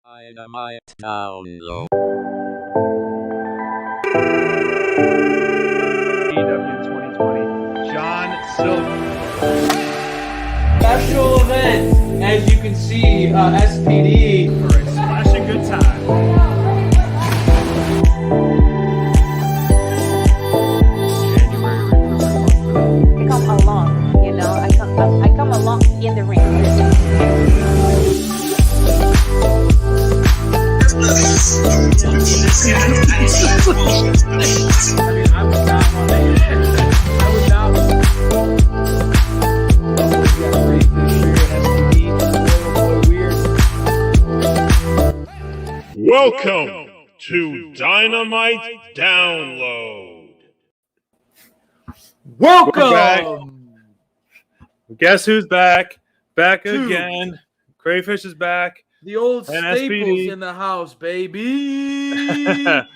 Dynamite download. AEW 2020, John Silver. Special event, as you can see, SPD. For a splashing good time. January recruitment month for them. I come along, I come along in the ring. I mean, I would not want to hear that. I would not want to. Welcome to Dynamite Download. Welcome. Guess who's back? Back Two. again. Crayfish is back. The old And staples SPD. in the house, baby. I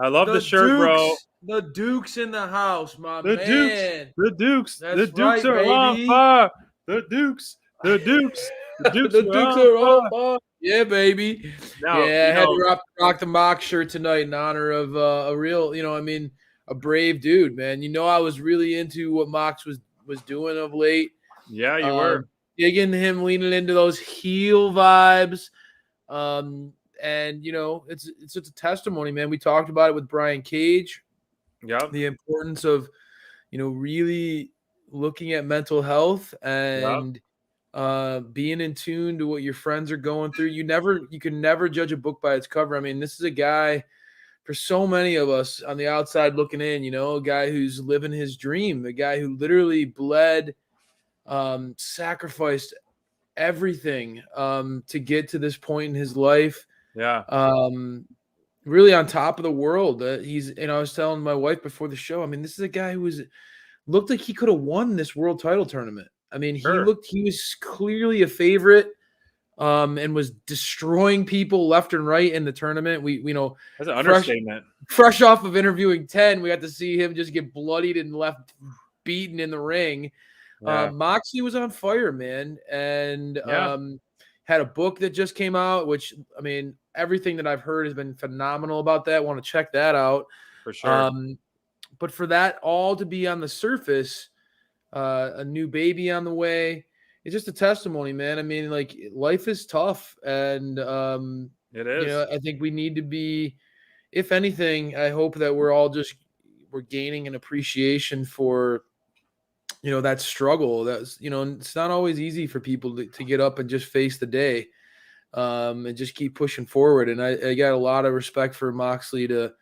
love the shirt, bro. The Dukes in the house, my The man. Dukes. The Dukes. That's The Dukes right, are on baby. fire. The Dukes. The Dukes. The Dukes, The Dukes are on fire. fire. Yeah, baby. Now, I had you know, to rock the mock shirt tonight in honor of a real, a brave dude, man. I was really into what Mox was doing of late. yeah, you were. Digging him, leaning into those heel vibes. And it's just a testimony, man. We talked about it with Brian Cage, Yep. the importance of, really looking at mental health and being in tune to what your friends are going through. You can never judge a book by its cover. I mean, this is a guy for so many of us on the outside looking in, a guy who's living his dream, a guy who literally bled, sacrificed everything to get to this point in his life. Yeah. Really on top of the world. I was telling my wife before the show, I mean, this is a guy who looked like he could have won this world title tournament. I mean, Sure. he was clearly a favorite, and was destroying people left and right in the tournament. That's an understatement. Fresh off of interviewing 10, we got to see him just get bloodied and left beaten in the ring. Yeah. Moxley was on fire, man, and Yeah. had a book that just came out, which, I mean, everything that I've heard has been phenomenal about that. Want to check that out. For sure. But for that all to be on the surface, a new baby on the way, it's just a testimony, man. I mean, like, life is tough, and It is. I think we need to be, if anything, I hope that we're gaining an appreciation for, that struggle. That's, it's not always easy for people to get up and just face the day, and just keep pushing forward. And I got a lot of respect for Moxley to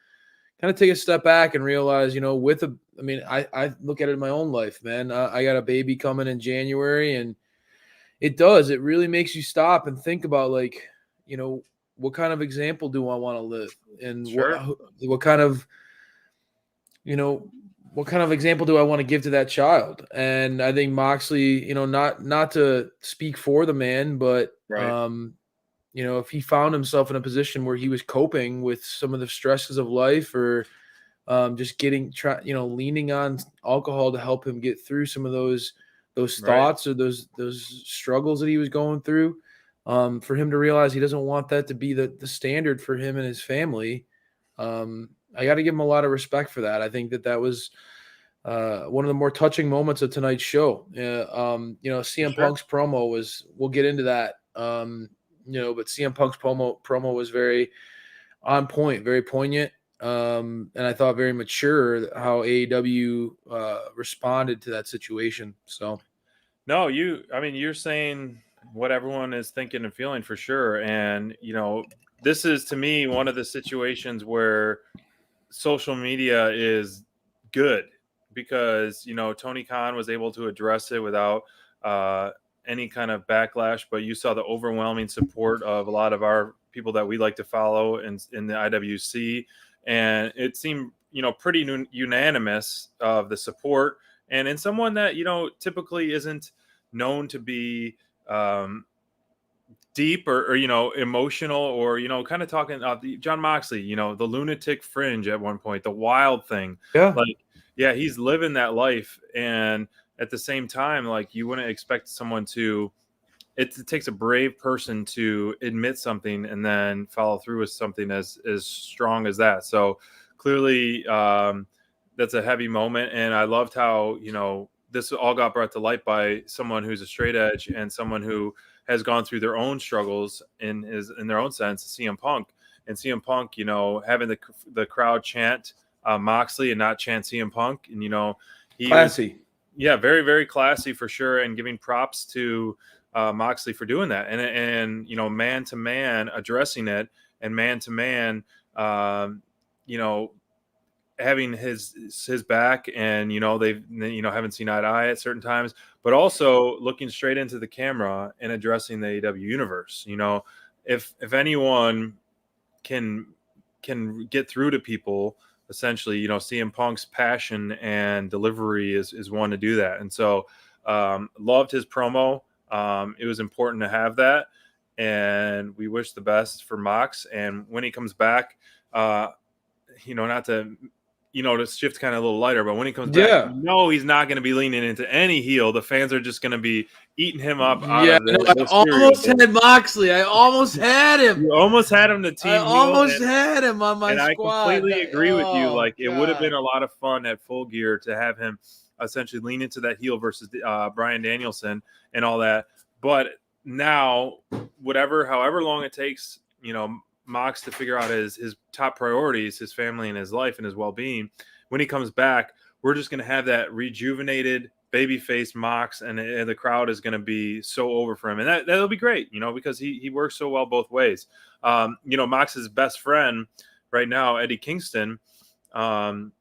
kind of take a step back and realize, I look at it in my own life, man. I got a baby coming in January, and it really makes you stop and think about, like, what kind of example do I want to live? And Sure. what kind of example do I want to give to that child? And I think Moxley, not to speak for the man, but Right. if he found himself in a position where he was coping with some of the stresses of life, or just leaning on alcohol to help him get through some of those Right. thoughts or those struggles that he was going through, for him to realize he doesn't want that to be the standard for him and his family. I got to give him a lot of respect for that. I think that was one of the more touching moments of tonight's show. CM Sure. Punk's promo we'll get into that. But CM Punk's promo was very on point, very poignant. And I thought very mature how AEW responded to that situation. So, No, you're saying what everyone is thinking and feeling for sure. And, this is, to me, one of the situations where social media is good because, Tony Khan was able to address it without any kind of backlash, but you saw the overwhelming support of a lot of our people that we like to follow in the IWC. And it seemed, pretty unanimous of the support. And in someone that, typically isn't known to be deep or emotional or, kind of talking John Moxley, the lunatic fringe at one point, the wild thing. yeah. Yeah, he's living that life. And at the same time, like, you wouldn't expect someone to it takes a brave person to admit something and then follow through with something as strong as that. So clearly, that's a heavy moment, and I loved how this all got brought to light by someone who's a straight edge and someone who has gone through their own struggles in their own sense, CM Punk. And CM Punk, having the crowd chant Moxley and not chant CM Punk, and he Classy. yeah, very, very classy for sure, and giving props to Moxley for doing that, and man to man addressing it, and man to man, having his back, and they've haven't seen eye to eye at certain times, but also looking straight into the camera and addressing the AEW universe. If anyone can get through to people, essentially, CM Punk's passion and delivery is one to do that. And so loved his promo. It was important to have that, and we wish the best for Mox. And when he comes back, not to to shift kind of a little lighter, but when he comes back, he's not going to be leaning into any heel. The fans are just going to be eating him up out of I almost had Moxley. I almost had him. You almost had him to team I heel, almost had him on my and squad. I completely agree with you. Like, it would have God. been a lot of fun at Full Gear to have him essentially lean into that heel versus Bryan Danielson and all that. But now, however long it takes, Mox to figure out his top priorities, his family and his life and his well-being, when he comes back, we're just going to have that rejuvenated babyface Mox, and the crowd is going to be so over for him, and that'll be great, because he works so well both ways. Mox's best friend right now, Eddie Kingston, got in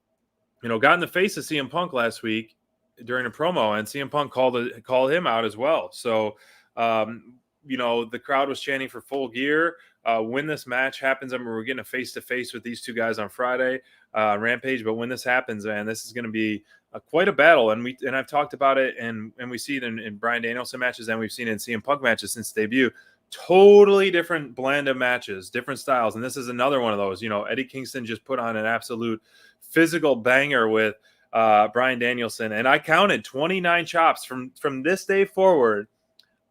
the face of CM Punk last week during a promo, and CM Punk called him out as well. So the crowd was chanting for Full Gear. When this match happens, we're getting a face-to-face with these two guys on Friday, Rampage. But when this happens, man, this is going to be quite a battle. And I've talked about it, and we see it in Bryan Danielson matches, and we've seen it in CM Punk matches since debut. Totally different blend of matches, different styles. And this is another one of those. Eddie Kingston just put on an absolute physical banger with Bryan Danielson. And I counted 29 chops from this day forward.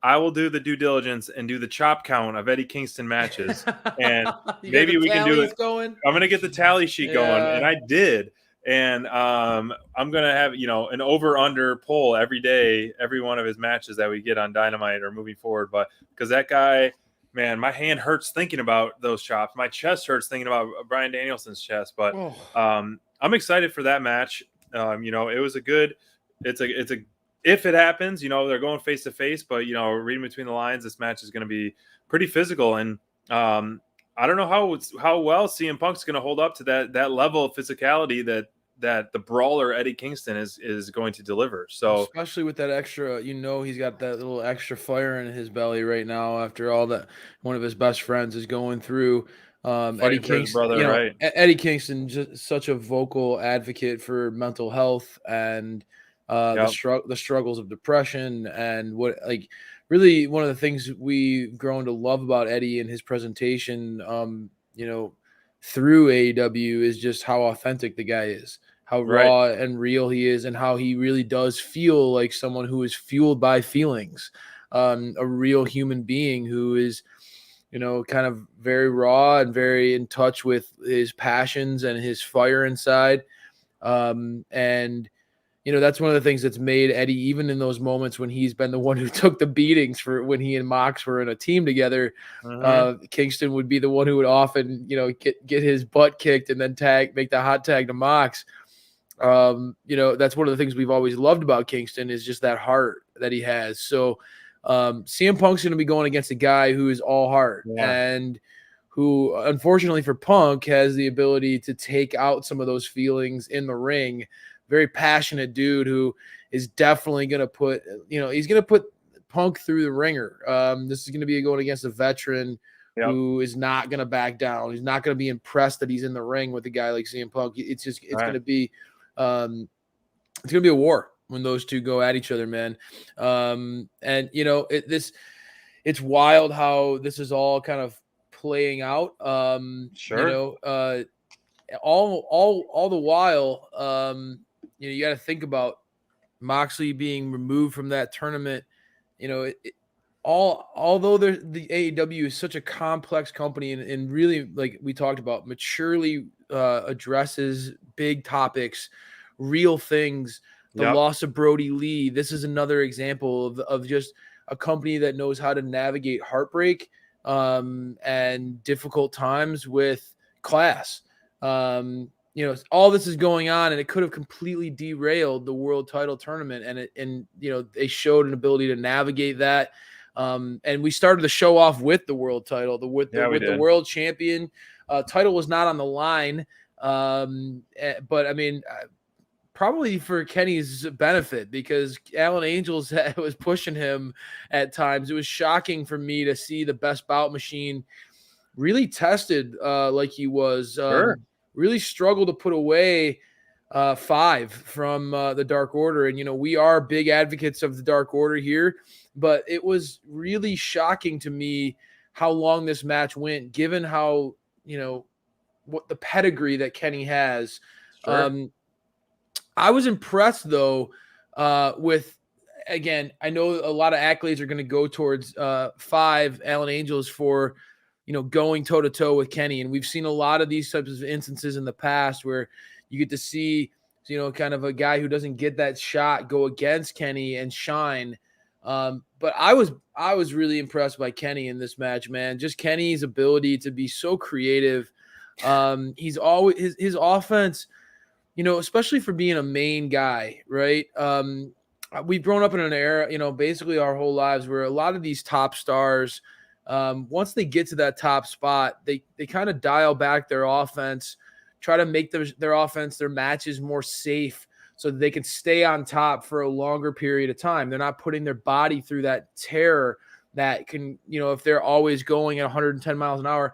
I will do the due diligence and do the chop count of Eddie Kingston matches, and maybe we can do it. Going? I'm going to get the tally sheet going, and I did. And I'm going to have an over/under poll every day, every one of his matches that we get on Dynamite or moving forward. But because that guy, man, my hand hurts thinking about those chops. My chest hurts thinking about Bryan Danielson's chest. But I'm excited for that match. It was a good. It's a if it happens, they're going face to face, but reading between the lines, this match is going to be pretty physical, and I don't know how well CM Punk's going to hold up to that level of physicality that the brawler Eddie Kingston is going to deliver. So especially with that extra, he's got that little extra fire in his belly right now after all that one of his best friends is going through. Eddie Kingston, brother, right? Eddie Kingston, just such a vocal advocate for mental health and the struggles of depression, and really one of the things we've grown to love about Eddie and his presentation, through AEW is just how authentic the guy is, how raw and real he is, and how he really does feel like someone who is fueled by feelings, a real human being who is, kind of very raw and very in touch with his passions and his fire inside. And that's one of the things that's made Eddie, even in those moments when he's been the one who took the beatings for when he and Mox were in a team together, Kingston would be the one who would often, get his butt kicked and then make the hot tag to Mox. That's one of the things we've always loved about Kingston is just that heart that he has. So CM Punk's going to be going against a guy who is all heart and who, unfortunately for Punk, has the ability to take out some of those feelings in the ring. Very passionate dude who is definitely going to put, he's going to put Punk through the ringer. This is going to be going against a veteran who is not going to back down. He's not going to be impressed that he's in the ring with a guy like CM Punk. It's going to be, it's going to be a war when those two go at each other, man. It's wild how this is all kind of playing out. All the while, you got to think about Moxley being removed from that tournament. although the AEW is such a complex company and really, like we talked about, maturely addresses big topics, real things. The Yep. loss of Brody Lee. This is another example of just a company that knows how to navigate heartbreak and difficult times with class. All this is going on, and it could have completely derailed the world title tournament. And they showed an ability to navigate that. And we started the show off with the world title, with the world champion. Title was not on the line, but I mean, probably for Kenny's benefit, because Alan Angels was pushing him at times. It was shocking for me to see the Best Bout Machine really tested like he was. Really struggled to put away 5 from the Dark Order. And, we are big advocates of the Dark Order here, but it was really shocking to me how long this match went, given how, what the pedigree that Kenny has. Sure. I was impressed, though, with, again, I know a lot of accolades are going to go towards 5 Alan Angels for, going toe-to-toe with Kenny. And we've seen a lot of these types of instances in the past where you get to see, kind of a guy who doesn't get that shot go against Kenny and shine. But I was really impressed by Kenny in this match, man. Just Kenny's ability to be so creative. He's always his offense, especially for being a main guy, right? We've grown up in an era, basically our whole lives, where a lot of these top stars, once they get to that top spot, they kind of dial back their offense, try to make their offense, their matches more safe so that they can stay on top for a longer period of time. They're not putting their body through that terror that can, if they're always going at 110 miles an hour.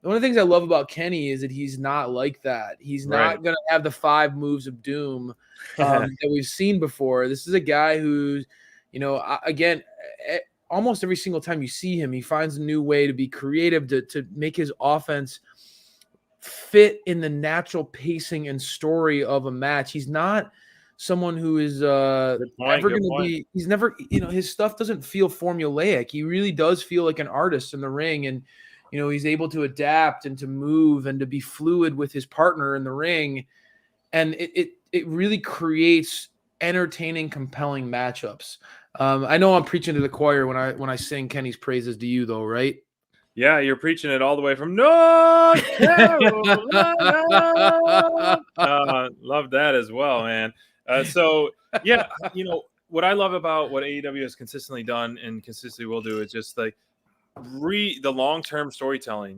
One of the things I love about Kenny is that he's not like that. He's not going to have the 5 moves of doom that we've seen before. This is a guy who's, again, almost every single time you see him, he finds a new way to be creative, to make his offense fit in the natural pacing and story of a match. He's not someone who is ever going to be, he's never, his stuff doesn't feel formulaic. He really does feel like an artist in the ring, and he's able to adapt and to move and to be fluid with his partner in the ring, and it really creates entertaining, compelling matchups. I know I'm preaching to the choir when I sing Kenny's praises to you, though, right? Yeah, you're preaching it all the way from North Carolina. Love that as well, man. So yeah, what I love about what AEW has consistently done and consistently will do is just like the long-term storytelling.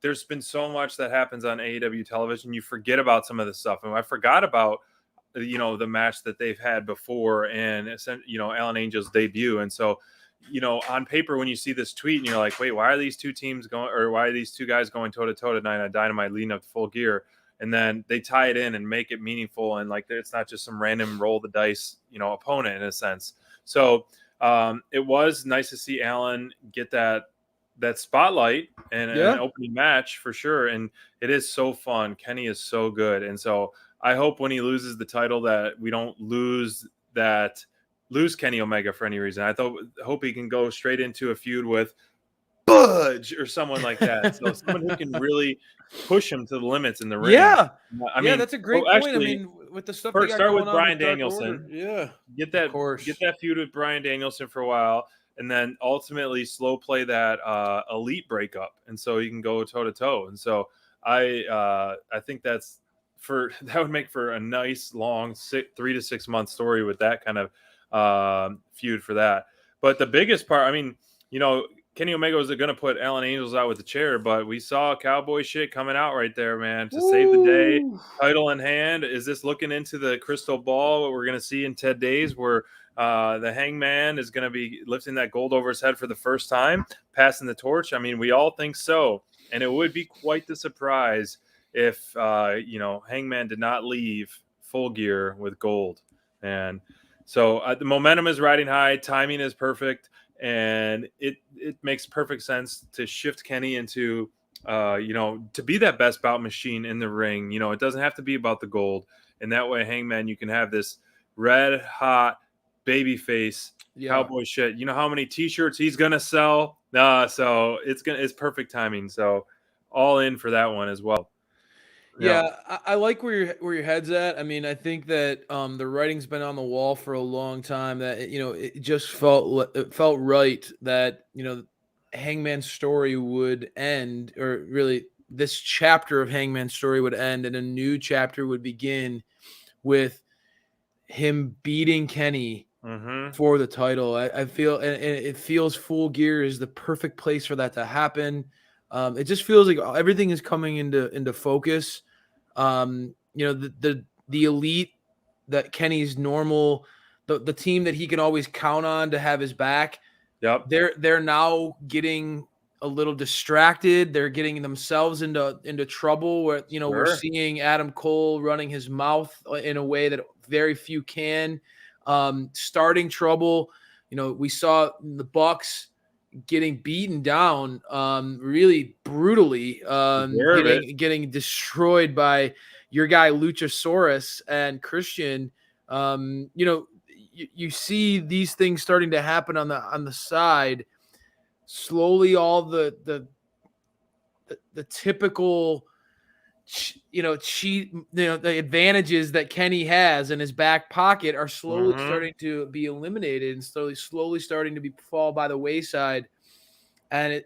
There's been so much that happens on AEW television, you forget about some of the stuff, and I forgot about the match that they've had before, and Alan Angel's debut. And so on paper, when you see this tweet and you're like, wait, why are these two teams going, or why are these two guys going toe-to-toe tonight on Dynamite leading up to Full Gear? And then they tie it in and make it meaningful, and like it's not just some random roll the dice opponent in a sense. So it was nice to see Alan get that spotlight and an opening match for sure. And it is so fun. Kenny is so good. And so I hope when he loses the title that we don't lose Kenny Omega for any reason. I hope he can go straight into a feud with Budge or someone like that. So someone who can really push him to the limits in the ring. Yeah. I mean, that's a great point. I mean, with the stuff first start with Bryan Danielson. Yeah. Get that feud with Bryan Danielson for a while, and then ultimately slow play that elite breakup, and so you can go toe to toe. And so I think that would make for a nice long 3 to 6 month story with that kind of feud for that. But the biggest part, I mean, Kenny Omega was going to put Alan Angels out with the chair, but we saw cowboy shit coming out right there, man, to save the day, title in hand. Is this looking into the crystal ball, what we're going to see in 10 days, where the Hangman is going to be lifting that gold over his head for the first time, passing the torch? I mean, we all think so. And it would be quite the surprise if, Hangman did not leave Full Gear with gold. And so the momentum is riding high. Timing is perfect. And it makes perfect sense to shift Kenny into, to be that best bout machine in the ring. It doesn't have to be about the gold. And that way, Hangman, you can have this red hot babyface Yeah. cowboy shit. You know how many T-shirts he's gonna sell? So it's perfect timing. So all in for that one as well. Yeah, I like where your head's at. I mean, I think that the writing's been on the wall for a long time. That it just it felt right that Hangman's story would end, or really this chapter of Hangman's story would end, and a new chapter would begin with him beating Kenny Mm-hmm. for the title. I feel, and it feels Full Gear is the perfect place for that to happen. It just feels like everything is coming into focus. The elite, that Kenny's normal, the team that he can always count on to have his back. Yep. They're now getting a little distracted. They're getting themselves into trouble where we're Sure. seeing Adam Cole running his mouth in a way that very few can. Starting trouble. We saw the Bucks getting beaten down really brutally, Deserve it. getting destroyed by your guy Luchasaurus and Christian. You see these things starting to happen on the side. Slowly, all the typical the advantages that Kenny has in his back pocket are slowly Mhm. starting to be eliminated and slowly starting to fall by the wayside. And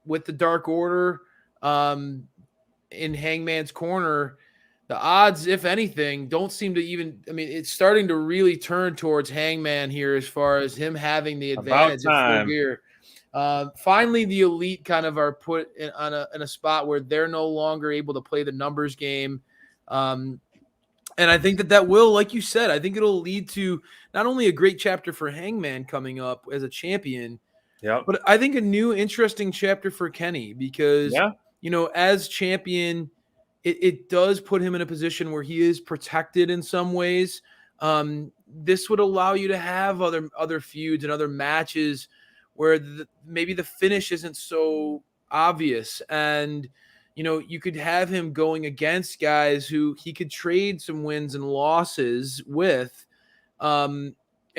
with the Dark Order in Hangman's corner, the odds, if anything, don't seem to even. I mean, it's starting to really turn towards Hangman here as far as him having the About advantage at Full time. Gear. Finally, the elite kind of are put in a spot where they're no longer able to play the numbers game. And I think that will, like you said, I think it'll lead to not only a great chapter for Hangman coming up as a champion, Yep. but I think a new interesting chapter for Kenny because, Yeah. As champion, it does put him in a position where he is protected in some ways. This would allow you to have other feuds and other matches where maybe the finish isn't so obvious. And, you could have him going against guys who he could trade some wins and losses with in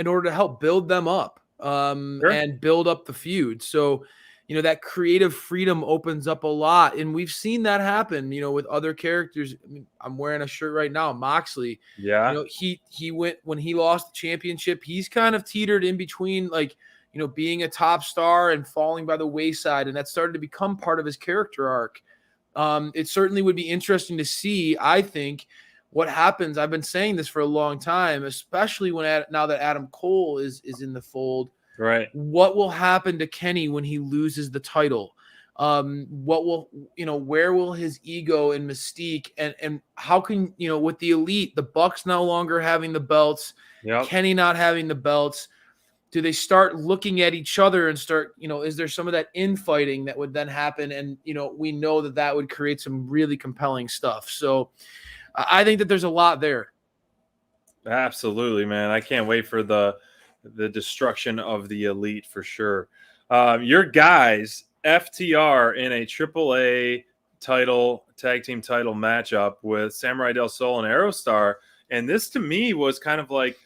order to help build them up Sure. and build up the feud. So, that creative freedom opens up a lot. And we've seen that happen, with other characters. I mean, I'm wearing a shirt right now, Moxley. Yeah. He went when he lost the championship, he's kind of teetered in between, like, being a top star and falling by the wayside. And that started to become part of his character arc. It certainly would be interesting to see, I think, what happens. I've been saying this for a long time, especially now that Adam Cole is in the fold. Right. What will happen to Kenny when he loses the title? What will, where will his ego and mystique and how can, with the elite, the Bucks no longer having the belts, Yep. Kenny not having the belts, do they start looking at each other and start, is there some of that infighting that would then happen? And, we know that would create some really compelling stuff. So I think that there's a lot there. Absolutely, man. I can't wait for the destruction of the elite for sure. Your guys, FTR, in a AAA tag team title matchup with Samurai Del Sol and Aerostar. And this to me was kind of like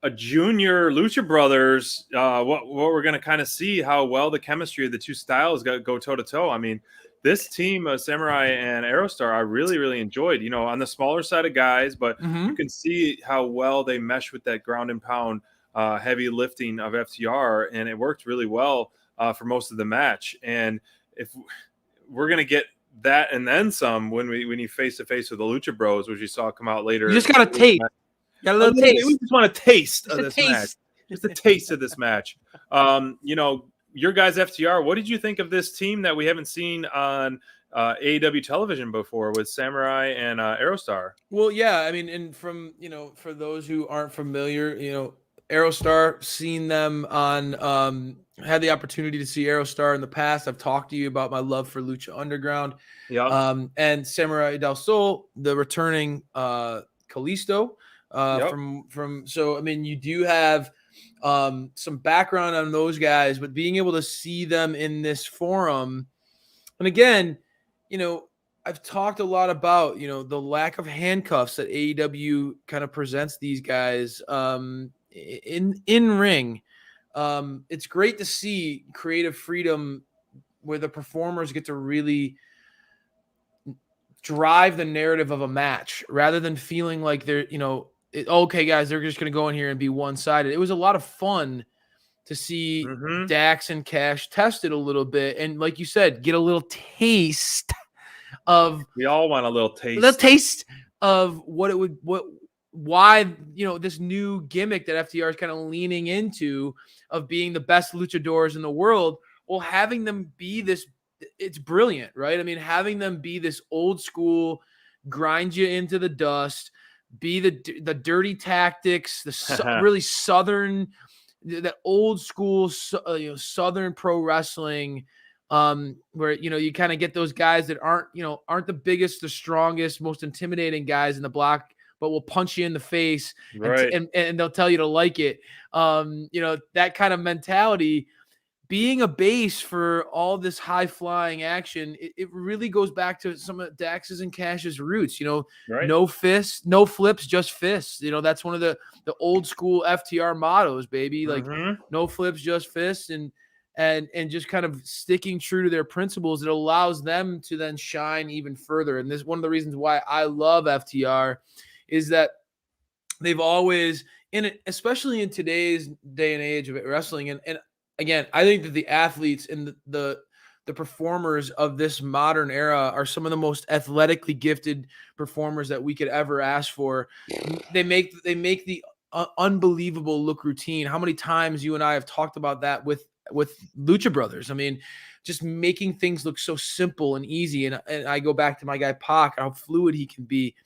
a junior Lucha Brothers. What we're going to kind of see how well the chemistry of the two styles go toe to toe. I mean, this team of Samurai and Aerostar, I really, really enjoyed, on the smaller side of guys, but you can see how well they mesh with that ground and pound heavy lifting of FTR, and it worked really well for most of the match. And if we're going to get that and then some when you face to face with the Lucha Bros, which you saw come out later. You just got to taste. Got a little taste. We just want a taste of Just this match. Just a taste of this match. Your guys, FTR, what did you think of this team that we haven't seen on AEW television before with Samurai and Aerostar? Well, yeah, I mean, and from, for those who aren't familiar, Aerostar, seen them on, had the opportunity to see Aerostar in the past. I've talked to you about my love for Lucha Underground. Yeah. And Samurai Del Sol, the returning Kalisto. So I mean, you do have some background on those guys, but being able to see them in this forum, and again, I've talked a lot about the lack of handcuffs that AEW kind of presents these guys in ring. It's great to see creative freedom where the performers get to really drive the narrative of a match rather than feeling like they're, okay, guys, they're just going to go in here and be one-sided. It was a lot of fun to see Dax and Cash tested a little bit. And like you said, get a little taste of. We all want a little taste of why, this new gimmick that FTR is kind of leaning into of being the best luchadors in the world. Well, having them be this, it's brilliant, right? I mean, having them be this old school, grind you into the dust, be the dirty tactics, the really Southern, the old school, Southern pro wrestling, where, you kind of get those guys that aren't the biggest, the strongest, most intimidating guys in the block, but will punch you in the face, right? And they'll tell you to like it. That kind of mentality, being a base for all this high flying action, it really goes back to some of Dax's and Cash's roots. Right. No fists, no flips, just fists. That's one of the old school FTR mottos, baby. Like no flips, just fists, and just kind of sticking true to their principles. It allows them to then shine even further. And this one of the reasons why I love FTR is that they've always, especially in today's day and age of wrestling, and again, I think that the athletes and the performers of this modern era are some of the most athletically gifted performers that we could ever ask for. They make the unbelievable look routine. How many times you and I have talked about that with Lucha Brothers? I mean, just making things look so simple and easy. And I go back to my guy Pac, how fluid he can be.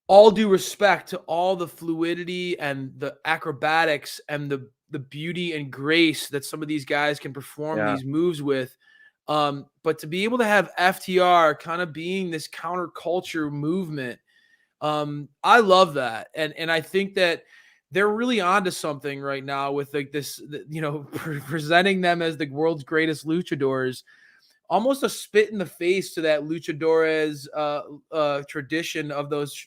All due respect to all the fluidity and the acrobatics and the beauty and grace that some of these guys can perform these moves with. But to be able to have FTR kind of being this counterculture movement, I love that. And I think that they're really onto something right now with like this, presenting them as the world's greatest luchadors, almost a spit in the face to that luchadores tradition of those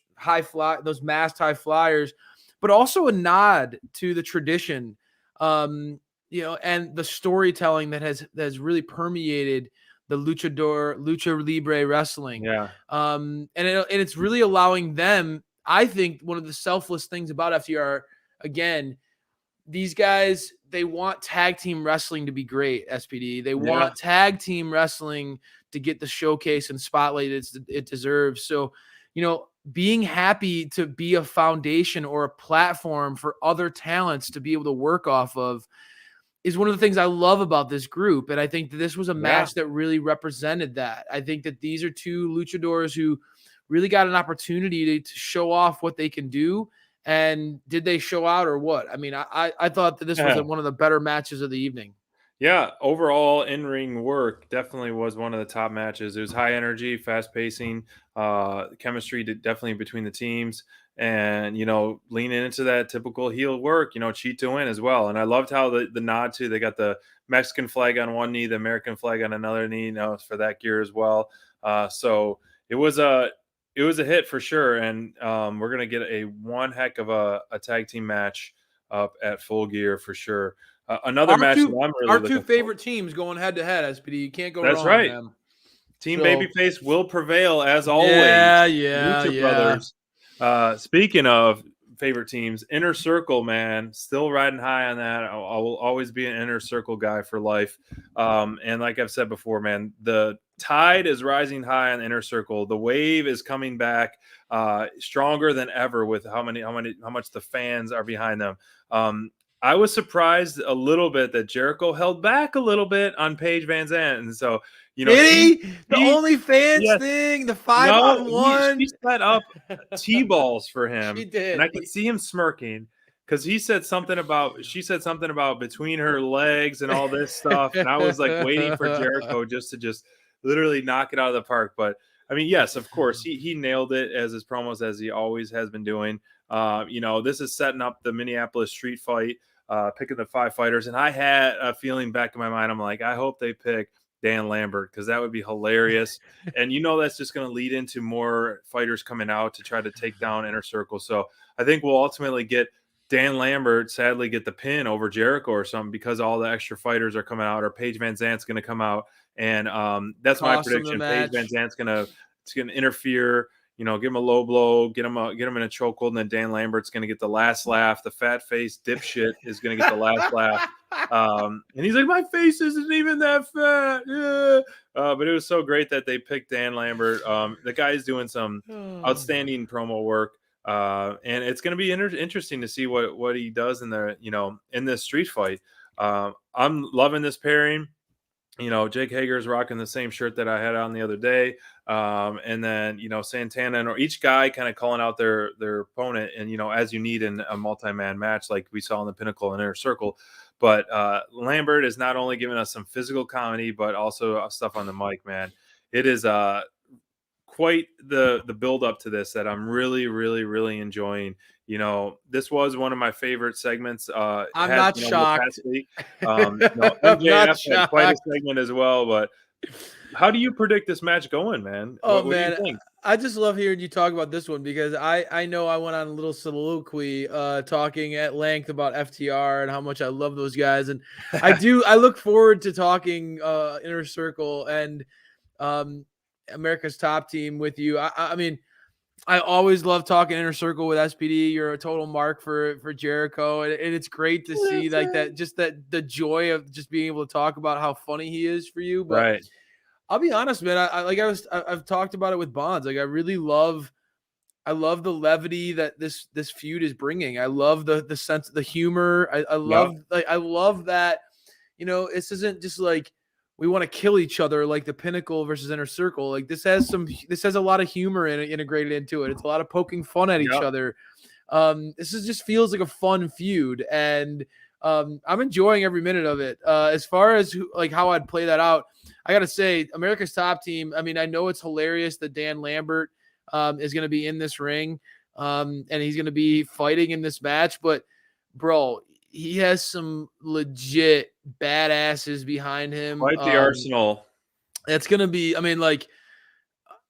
those masked high flyers, but also a nod to the tradition, and the storytelling that has really permeated the lucha libre wrestling. Yeah. And it's really allowing them. I think one of the selfless things about FTR, again, these guys, they want tag team wrestling to be great, SPD. They want tag team wrestling to get the showcase and spotlight it deserves. So, being happy to be a foundation or a platform for other talents to be able to work off of is one of the things I love about this group. And I think that this was a match that really represented that. I think that these are two luchadors who really got an opportunity to show off what they can do. And did they show out or what? I mean, I thought that this was one of the better matches of the evening. Yeah, overall in-ring work definitely was one of the top matches. It was high energy, fast pacing, chemistry definitely between the teams, and leaning into that typical heel work, cheat to win as well. And I loved how the nod to, they got the Mexican flag on one knee, the American flag on another knee, for that gear as well. So it was a hit for sure, and we're gonna get one heck of a tag team match up at Full Gear for sure. Another match that I'm really our two favorite teams going head to head, SPD. You can't go wrong. That's right. With them. Team Babyface will prevail as always. Lucha Brothers. Speaking of favorite teams, Inner Circle, man, still riding high on that. I will always be an Inner Circle guy for life. And like I've said before, man, the tide is rising high on Inner Circle. The wave is coming back stronger than ever with how much the fans are behind them. I was surprised a little bit that Jericho held back a little bit on Paige Van Zandt, and so did he? The only fans thing, the 5-on-1. She set up T-balls for him. She did, and I could see him smirking because she said something about between her legs and all this stuff, and I was like waiting for Jericho just literally knock it out of the park. But I mean, yes, of course, he nailed it as his promos as he always has been doing. This is setting up the Minneapolis street fight, picking the 5 fighters. And I had a feeling back in my mind, I'm like, I hope they pick Dan Lambert, because that would be hilarious. And that's just going to lead into more fighters coming out to try to take down Inner Circle. So I think we'll ultimately get Dan Lambert, sadly, get the pin over Jericho or something, because all the extra fighters are coming out, or Paige Van Zant's going to come out. And that's my Cost him the prediction. Paige Van match. Zant's going to interfere, give him a low blow, get him in a chokehold, and then Dan Lambert's going to get the last laugh. The fat face dipshit is going to get the last laugh. And he's like, my face isn't even that fat. Yeah. But it was so great that they picked Dan Lambert. The guy's doing some outstanding promo work. And it's going to be interesting to see what he does in in this street fight. I'm loving this pairing. Jake Hager's rocking the same shirt that I had on the other day. And then, Santana and each guy kind of calling out their opponent, and, as you need in a multi-man match, like we saw in the Pinnacle and Inner Circle. But Lambert is not only giving us some physical comedy, but also stuff on the mic, man. It is quite the build up to this that I'm really, really, really enjoying. This was one of my favorite segments. I'm not shocked. MJF had quite a segment as well. But how do you predict this match going, man? Oh, what man. do you think? I just love hearing you talk about this one, because I know I went on a little soliloquy talking at length about FTR and how much I love those guys. And I look forward to talking Inner Circle and America's Top Team with you. I mean, I always love talking Inner Circle with SPD. You're a total mark for Jericho, and it's great to see like that, just that the joy of just being able to talk about how funny he is for you. But Right. I'll be honest, man. I've talked about it with Bonds. Like, I really love the levity that this feud is bringing. I love the sense, the humor. I love that. This isn't just like we want to kill each other like the Pinnacle versus Inner Circle. Like, this has a lot of humor integrated into it. It's a lot of poking fun at each other. Just feels like a fun feud, and I'm enjoying every minute of it. As far as how I'd play that out, I got to say, America's Top Team, I mean, I know it's hilarious that Dan Lambert is going to be in this ring, and he's going to be fighting in this match. But, bro, he has some legit badasses behind him. Quite the arsenal. It's going to be, I mean, like,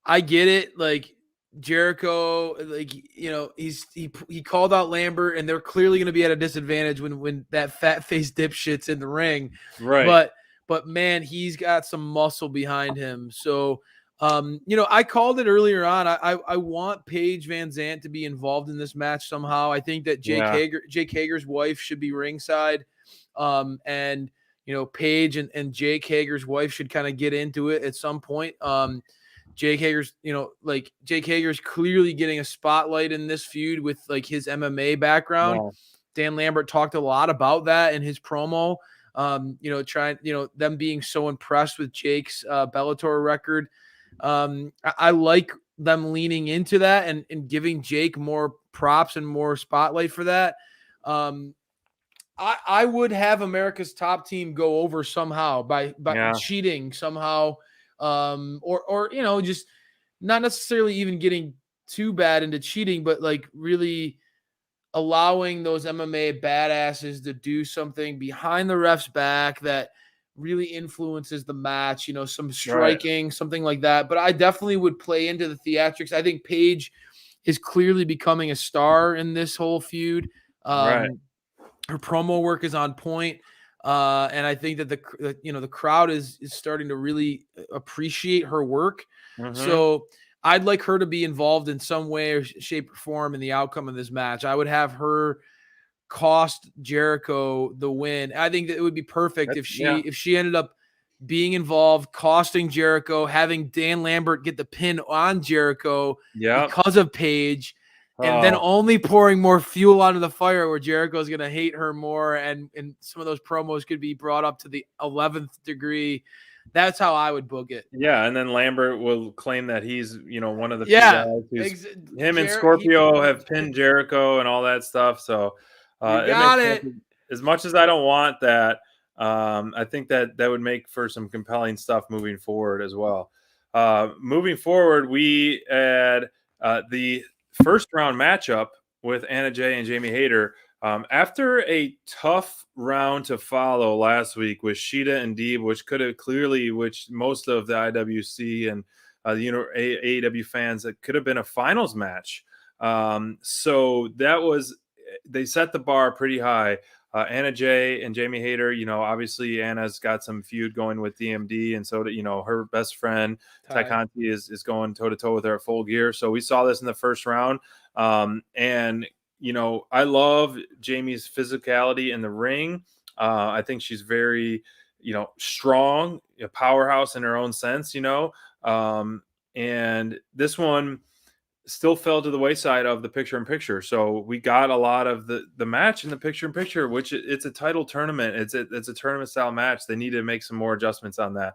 I get it. Like, Jericho, like, he called out Lambert, and they're clearly going to be at a disadvantage when that fat face dipshit's in the ring. Right. But man, he's got some muscle behind him. So, I called it earlier on. I want Paige Van Zant to be involved in this match somehow. I think that Jake Hager's wife should be ringside. And Paige and Jake Hager's wife should kind of get into it at some point. Jake Hager's clearly getting a spotlight in this feud with like his MMA background. Wow. Dan Lambert talked a lot about that in his promo. Them being so impressed with Jake's Bellator record. I like them leaning into that and giving Jake more props and more spotlight for that. I would have America's Top Team go over somehow by cheating somehow. Or just not necessarily even getting too bad into cheating, but like really allowing those MMA badasses to do something behind the ref's back that really influences the match, some striking, something like that. But I definitely would play into the theatrics. I think Paige is clearly becoming a star in this whole feud. Her promo work is on point. And I think that the crowd is starting to really appreciate her work. Mm-hmm. So I'd like her to be involved in some way or shape or form in the outcome of this match. I would have her cost Jericho the win. I think that it would be perfect if she ended up being involved, costing Jericho, having Dan Lambert get the pin on Jericho because of Paige. And then only pouring more fuel onto the fire where Jericho's going to hate her more. And some of those promos could be brought up to the 11th degree. That's how I would book it. Yeah. And then Lambert will claim that he's, one of the few guys him and Scorpio have pinned Jericho and all that stuff. So it. As much as I don't want that, I think that would make for some compelling stuff moving forward as well. Moving forward, we had the first round matchup with Anna Jay and Jamie Hayter After a tough round to follow last week with Sheeta and Deeb, which could have clearly, which most of the IWC and AEW fans, it could have been a finals match. So that was, they set the bar pretty high. Anna Jay and Jamie Hayter, obviously Anna's got some feud going with DMD, and so her best friend Ty Conti is going toe to toe with her at Full Gear. So we saw this in the first round, and I love Jamie's physicality in the ring. I think she's very, strong, a powerhouse in her own sense, and this one still fell to the wayside of the picture-in-picture. So we got a lot of the match in the picture-in-picture, which it's a title tournament. It's a tournament-style match. They need to make some more adjustments on that.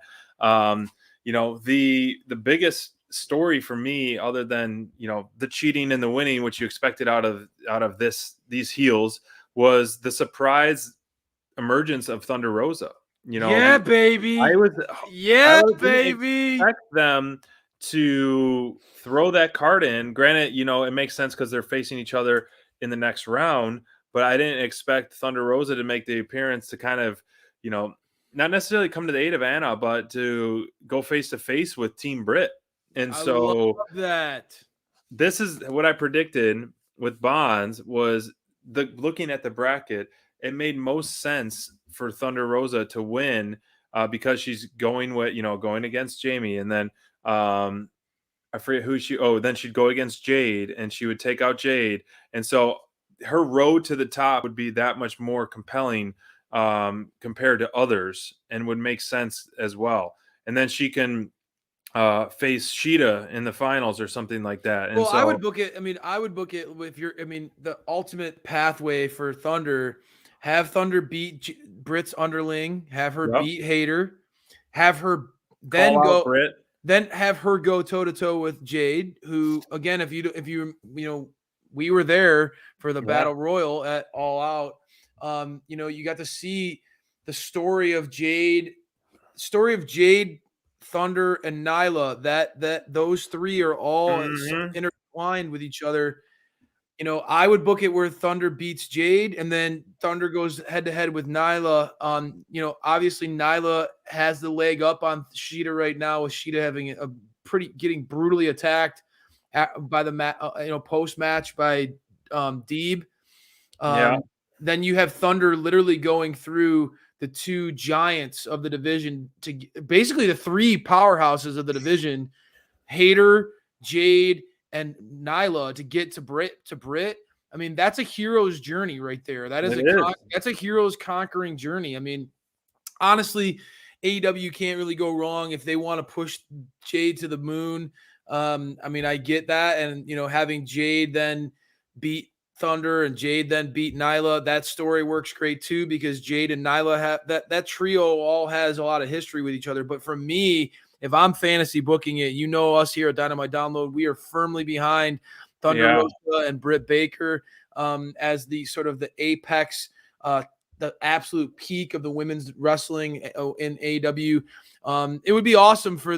The biggest story for me, other than the cheating and the winning, which you expected out of these heels, was the surprise emergence of Thunder Rosa. Yeah, baby. I didn't baby. expect them to throw that card in. Granted, it makes sense because they're facing each other in the next round, but I didn't expect Thunder Rosa to make the appearance to kind of, not necessarily come to the aid of Anna, but to go face to face with Team Britt. And I so love that. This is what I predicted with Bonds was looking at the bracket, it made most sense for Thunder Rosa to win because she's going against Jamie, and then I forget who then she'd go against Jade and she would take out Jade. And so her road to the top would be that much more compelling compared to others and would make sense as well. And then she can face Sheeta in the finals or something like that. And I would book it. I would book it with the ultimate pathway for Thunder. Have Thunder beat Britt's underling, have her beat Hayter, have her then go Britt. Then have her go toe to toe with Jade, who again, if you we were there for the Battle Royal at All Out. You got to see the story of Jade, Thunder, and Nyla. That those three are all intertwined with each other. I would book it where Thunder beats Jade, and then Thunder goes head to head with Nyla. Obviously Nyla has the leg up on Sheeta right now, with Sheeta having getting brutally attacked by the post match by Deeb. Then you have Thunder literally going through the two giants of the division, to basically the three powerhouses of the division, Hayter, Jade, and Nyla, to get to Britt. That's a hero's journey right there. That's a hero's conquering journey. Honestly, AEW can't really go wrong if they want to push Jade to the moon. I get that. And, having Jade then beat Thunder and Jade then beat Nyla, that story works great too, because Jade and Nyla have that trio all has a lot of history with each other. But for me, if I'm fantasy booking it, us here at Dynamite Download, we are firmly behind Thunder Rosa and Britt Baker as the sort of the apex, the absolute peak of the women's wrestling in AEW. It would be awesome for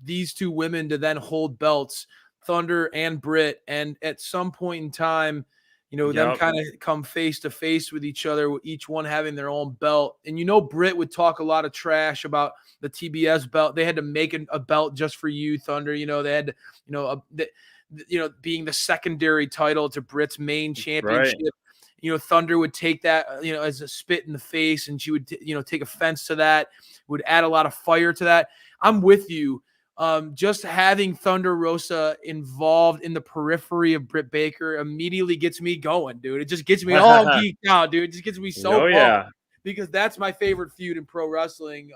these two women to then hold belts, Thunder and Britt, and at some point in time, them kind of come face to face with each other, with each one having their own belt. And Britt would talk a lot of trash about the TBS belt. They had to make a belt just for you, Thunder. They had to, being the secondary title to Britt's main championship. Right. Thunder would take that, as a spit in the face, and she would, take offense to that, would add a lot of fire to that. I'm with you. Just having Thunder Rosa involved in the periphery of Britt Baker immediately gets me going, dude. It just gets me all geeked out, dude. It just gets me so pumped, because that's my favorite feud in pro wrestling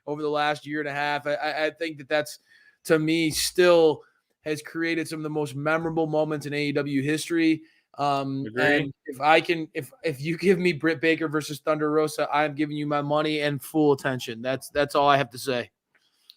over the last year and a half. I think that's, to me, still has created some of the most memorable moments in AEW history. And if you give me Britt Baker versus Thunder Rosa, I'm giving you my money and full attention. That's all I have to say.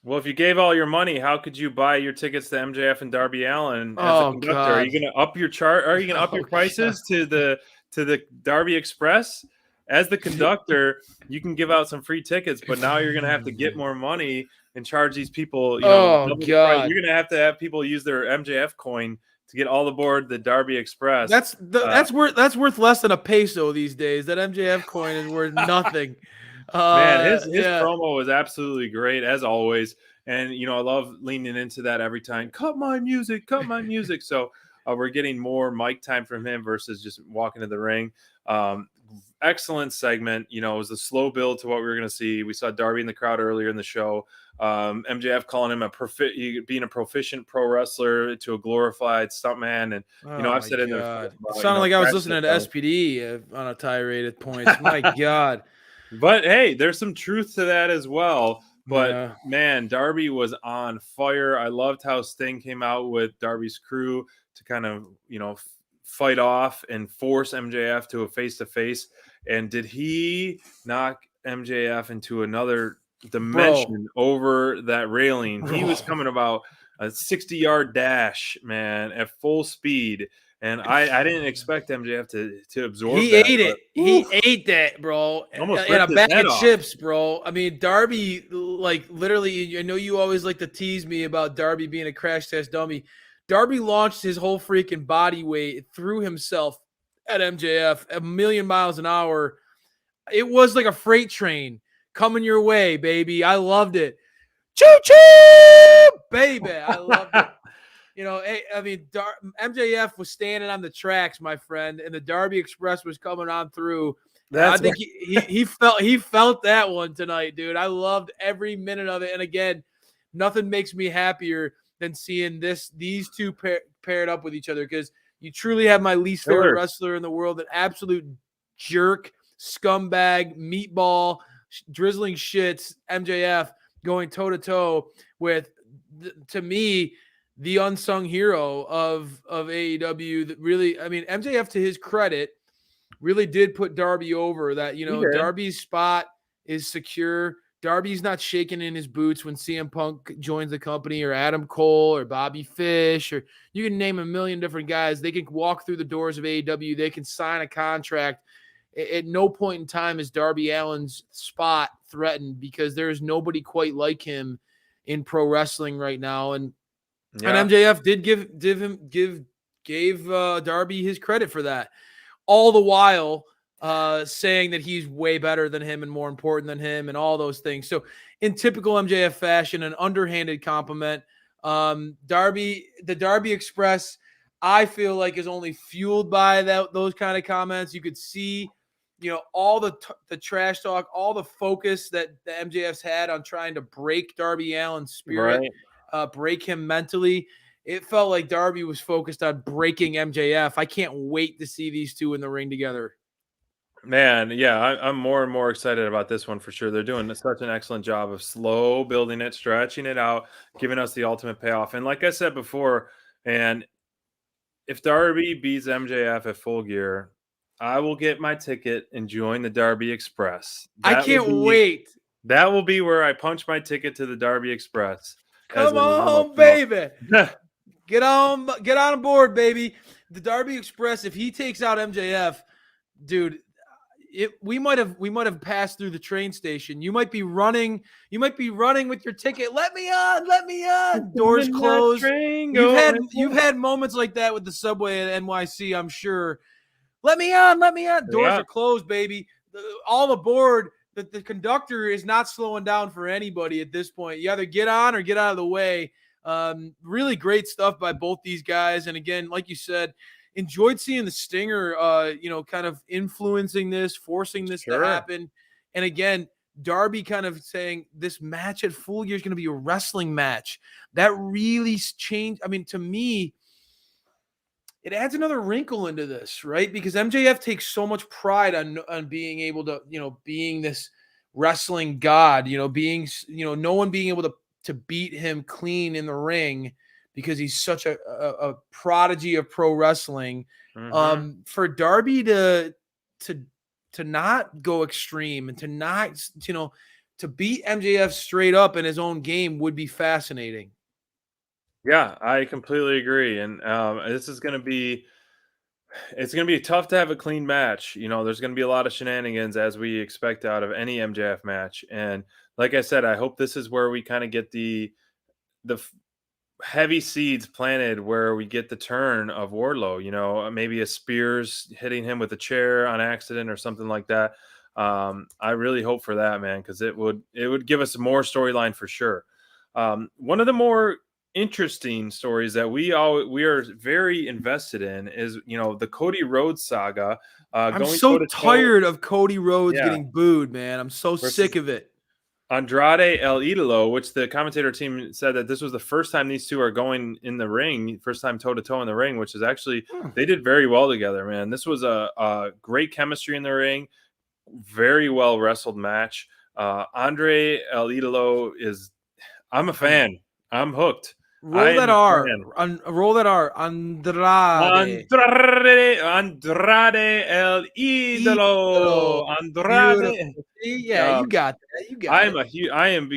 Well, if you gave all your money, how could you buy your tickets to MJF and Darby Allin as a conductor? God. Are you going to up your chart? Are you going to up your prices to the Darby Express? As the conductor, you can give out some free tickets, but now you're going to have to get more money and charge these people. God. You're going to have people use their MJF coin to get all aboard the Darby Express. That's worth less than a peso these days. That MJF coin is worth nothing. Man, his Yeah. promo was absolutely great as always, and I love leaning into that every time. Cut my music, cut my music. So we're getting more mic time from him versus just walking to the ring. Excellent segment. It was a slow build to what we were going to see. We saw Darby in the crowd earlier in the show. MJF calling him being a proficient pro wrestler to a glorified stuntman, and I've said in there. it sounded like I was listening to SPD on a tirade at points. My God. But hey, there's some truth to that as well. But Yeah. man, Darby was on fire. I loved how Sting came out with Darby's crew to kind of, fight off and force MJF to a face-to-face. And did he knock MJF into another dimension over that railing? He was coming about a 60-yard dash, man, at full speed. And I didn't expect MJF to absorb He that. ate it. He ate that, bro. Almost in a ripped his bag head of off. chips, bro. I mean, Darby, like literally, I know you always like to tease me about Darby being a crash test dummy. Darby launched his whole freaking body weight through himself at MJF a million miles an hour. It was like a freight train coming your way, baby. I loved it. Choo-choo, baby. I loved it. I mean, MJF was standing on the tracks, my friend, and the Darby Express was coming on through. I think he felt that one tonight, dude. I loved every minute of it. And again, nothing makes me happier than seeing these two paired up with each other, because you truly have my least favorite wrestler in the world, an absolute jerk, scumbag, meatball, drizzling shits, MJF, going toe-to-toe with, to me, the unsung hero of AEW. That really, I mean, MJF, to his credit, really did put Darby over. That, Darby's spot is secure. Darby's not shaking in his boots when CM Punk joins the company, or Adam Cole, or Bobby Fish, or you can name a million different guys. They can walk through the doors of AEW. They can sign a contract. At no point in time is Darby Allin's spot threatened, because there's nobody quite like him in pro wrestling right now. And MJF did gave Darby his credit for that, all the while saying that he's way better than him and more important than him and all those things. So in typical MJF fashion, an underhanded compliment. The Darby Express, I feel like, is only fueled by those kind of comments. You could see, all the trash talk, all the focus that the MJF's had on trying to break Darby Allin's spirit. Right. Break him mentally. It felt like Darby was focused on breaking MJF. I can't wait to see these two in the ring together. Man, yeah, I'm more and more excited about this one for sure. They're doing such an excellent job of slow building it, stretching it out, giving us the ultimate payoff. And like I said before, and if Darby beats MJF at Full Gear, I will get my ticket and join the Darby Express. I can't wait. That will be where I punch my ticket to the Darby Express. Come on, baby. Get on board, baby. The Darby Express, if he takes out MJF, dude, we might have passed through the train station. You might be running with your ticket. Let me on. Doors closed. You've had moments like that with the subway at NYC, I'm sure. Let me on. Doors are closed, baby. All aboard. The conductor is not slowing down for anybody at this point. You either get on or get out of the way. Really great stuff by both these guys. And again, like you said, enjoyed seeing the Stinger, kind of influencing this, forcing this to happen. And again, Darby kind of saying this match at Full Gear is going to be a wrestling match. That really changed. I mean, to me, it adds another wrinkle into this, right? Because MJF takes so much pride on being able to, being this wrestling god, being, no one being able to beat him clean in the ring, because he's such a prodigy of pro wrestling. Mm-hmm. For Darby to not go extreme and to not, to beat MJF straight up in his own game would be fascinating. Yeah, I completely agree. And it's going to be tough to have a clean match. There's going to be a lot of shenanigans, as we expect out of any MJF match. And like I said, I hope this is where we kind of get the heavy seeds planted where we get the turn of Wardlow, maybe a Spears hitting him with a chair on accident or something like that. I really hope for that, man, because it would give us more storyline for sure. One of the more interesting stories that we are very invested in is the Cody Rhodes saga, I'm going so toe to toe. tired of Cody Rhodes Yeah, getting booed, man. I'm so sick versus of it. Andrade El Idolo, which the commentator team said that this was the first time these two are going in the ring, first time toe to toe in the ring, which is actually they did very well together, man. This was a great chemistry in the ring, very well wrestled match. Andre El Idolo I'm a fan. I'm hooked. I Roll am that a R. fan. Roll that R. Andrade. Andrade El Idolo. Idolo. Andrade. Beautiful. See? Yeah, you Um, got that. You I got am it. a huge. I am.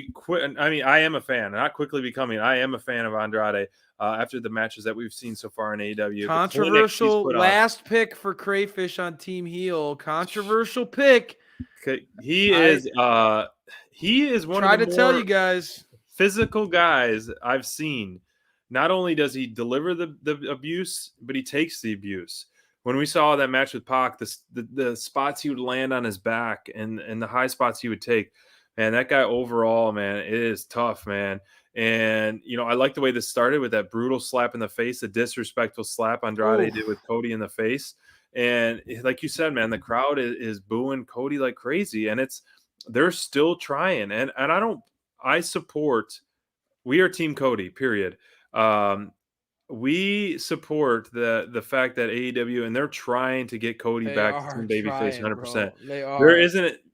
I mean, I am a fan. Not quickly becoming. I am a fan of Andrade. After the matches that we've seen so far in AEW, the clinics he's Controversial put on. last pick for Crayfish on Team Heel. Controversial pick. He I is. He is one of tried the to tell you more guys. physical guys I've seen. Not only does he deliver the abuse, but he takes the abuse. When we saw that match with Pac, the spots he would land on his back and the high spots he would take, man, that guy overall, man, it is tough, man. And I like the way this started with that brutal slap in the face, the disrespectful slap Andrade did with Cody in the face. And like you said, man, the crowd is booing Cody like crazy, and they're still trying. And I support. We are Team Cody. Period. We support the fact that AEW and they're trying to get Cody They back to are Team Babyface trying, 100%. bro. They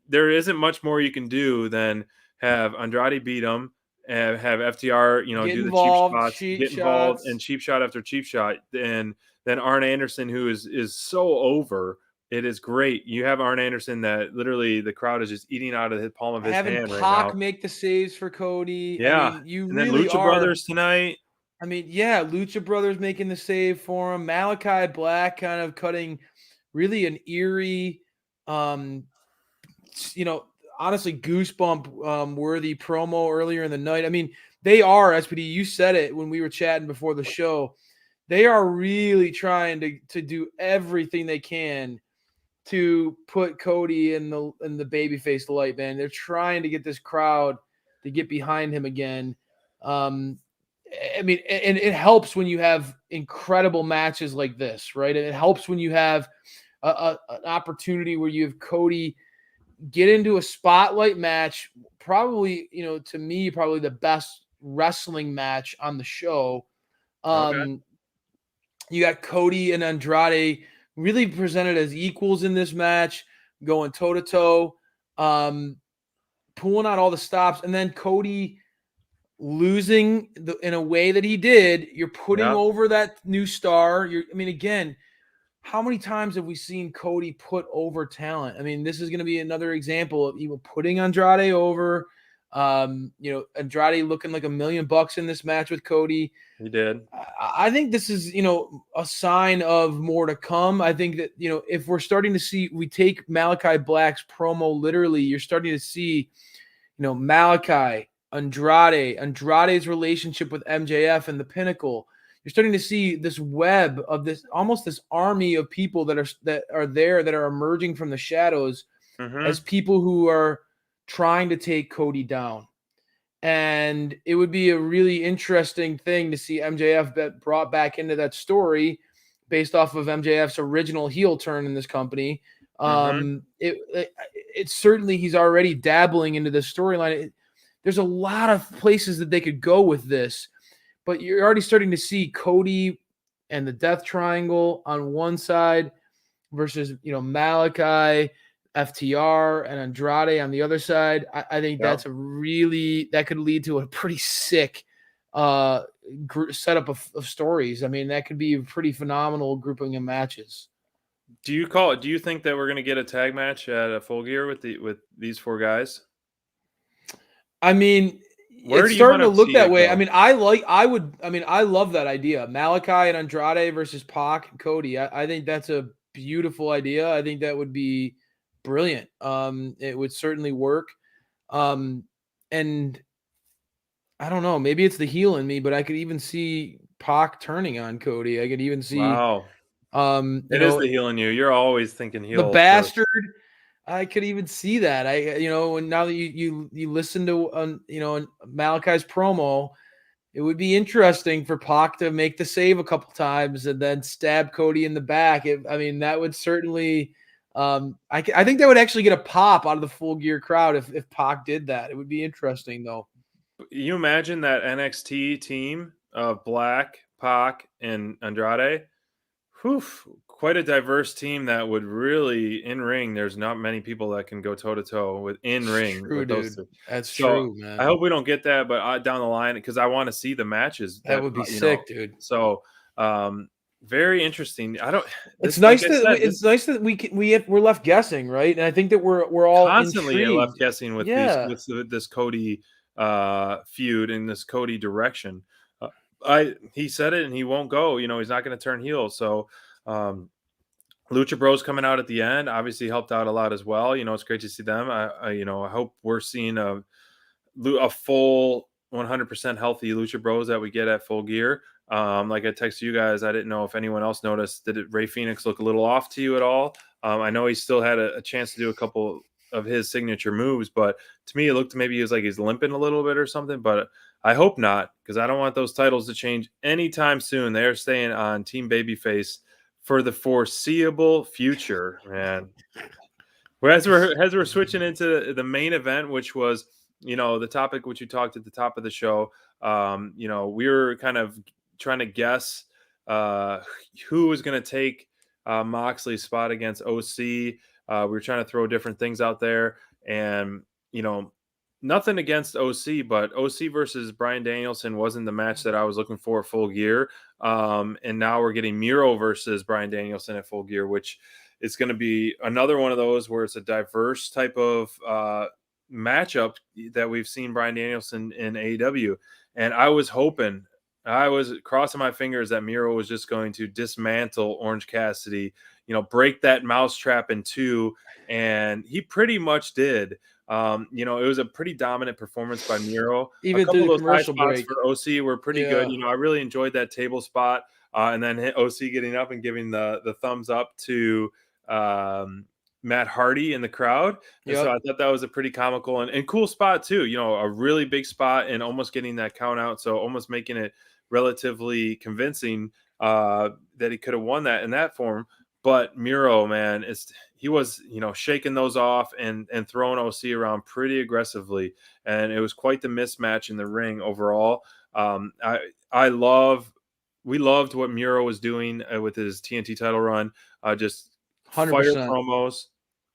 There are. isn't much more you can do than have Andrade beat him and have FTR Get do the cheap involved. spots, Cheat get involved, and shots. cheap shot after cheap shot, and then Arn Anderson, who is so over. It is great. You have Arn Anderson that literally the crowd is just eating out of the palm of his Having hand right Pac now. make the saves for Cody. I Yeah, mean, you and then really Lucha are. Brothers tonight. I mean, yeah, Lucha Brothers making the save for him. Malachi Black kind of cutting really an eerie, um, honestly goosebump worthy promo earlier in the night. I mean, they are, SPD, you said it when we were chatting before the show. They are really trying to do everything they can to put Cody in the babyface light, man. They're trying to get this crowd to get behind him again. I mean, and it helps when you have incredible matches like this, right? And it helps when you have an opportunity where you have Cody get into a spotlight match, probably, to me, probably the best wrestling match on the show. Okay. You got Cody and Andrade really presented as equals in this match, going toe to toe, pulling out all the stops, and then Cody losing in a way that he did. You're putting over that new star. Again, how many times have we seen Cody put over talent? I mean, this is going to be another example of even putting Andrade over. Andrade looking like $1 million in this match with Cody. He did. I think this is, a sign of more to come. I think that, if we're starting to see, we take Malachi Black's promo literally, you're starting to see, Malachi, Andrade's relationship with MJF and the Pinnacle. You're starting to see this web of this, almost this army of people that are emerging from the shadows as people who are trying to take Cody down. And it would be a really interesting thing to see MJF brought back into that story based off of MJF's original heel turn in this company. It's certainly, he's already dabbling into this storyline. There's a lot of places that they could go with this, but you're already starting to see Cody and the Death Triangle on one side versus, Malachi, FTR, and Andrade on the other side. I think that's that could lead to a pretty sick setup of stories. I mean, that could be a pretty phenomenal grouping of matches. Do you think that we're going to get a tag match at a Full Gear with these four guys? I mean, it's starting to look that way. I mean, I love that idea. Malachi and Andrade versus Pac and Cody. I think that's a beautiful idea. I think that would be brilliant. It would certainly work. And I don't know. Maybe it's the heel in me, but I could even see Pac turning on Cody. I could even see, Wow. you It is know, the heel in you. You're always thinking the heel first. bastard. I could even see that. And now that you listen to, Malachi's promo, it would be interesting for Pac to make the save a couple times and then stab Cody in the back. That would certainly. I think that would actually get a pop out of the Full Gear crowd if Pac did that. It would be interesting though. You imagine that NXT team of Black, Pac, and Andrade. Whew, quite a diverse team that would really in ring. There's not many people that can go toe to toe with in ring True, with those dude. two. That's So true, man. I hope we don't get that, but down the line because I want to see the matches. That would be sick, dude. So very interesting. I don't. It's This, like nice I that said, this we're left guessing, right? And I think that we're all constantly left intrigued. guessing with Yeah. this Cody feud and this Cody direction. He said it and he won't go. He's not going to turn heel. So Lucha Bros coming out at the end obviously helped out a lot as well. It's great to see them. I hope we're seeing a full 100% healthy Lucha Bros that we get at Full Gear. Like I texted you guys, I didn't know if anyone else noticed. Did Ray Phoenix look a little off to you at all? I know he still had a chance to do a couple of his signature moves, but to me, it looked maybe he was like he's limping a little bit or something. But I hope not, because I don't want those titles to change anytime soon. They're staying on Team Babyface for the foreseeable future, man. Well, as we're switching into the main event, which was the topic which you talked at the top of the show. We were kind of trying to guess who was going to take Moxley's spot against OC. We were trying to throw different things out there, and nothing against OC, but OC versus Bryan Danielson wasn't the match that I was looking for at Full Gear. And now we're getting Miro versus Bryan Danielson at Full Gear, which is going to be another one of those where it's a diverse type of matchup that we've seen Bryan Danielson in AEW. And I was crossing my fingers that Miro was just going to dismantle Orange Cassidy, break that mousetrap in two. And he pretty much did. It was a pretty dominant performance by Miro. Even a couple through the of those high commercial spots break. for OC were pretty good. I really enjoyed that table spot. And then OC getting up and giving the thumbs up to Matt Hardy in the crowd. And so I thought that was a pretty comical and cool spot too. A really big spot and almost getting that count out. So almost making it relatively convincing that he could have won that in that form. But Miro, man, he was, shaking those off and throwing OC around pretty aggressively. And it was quite the mismatch in the ring overall. We loved what Miro was doing with his TNT title run. Just 100%. fire promos,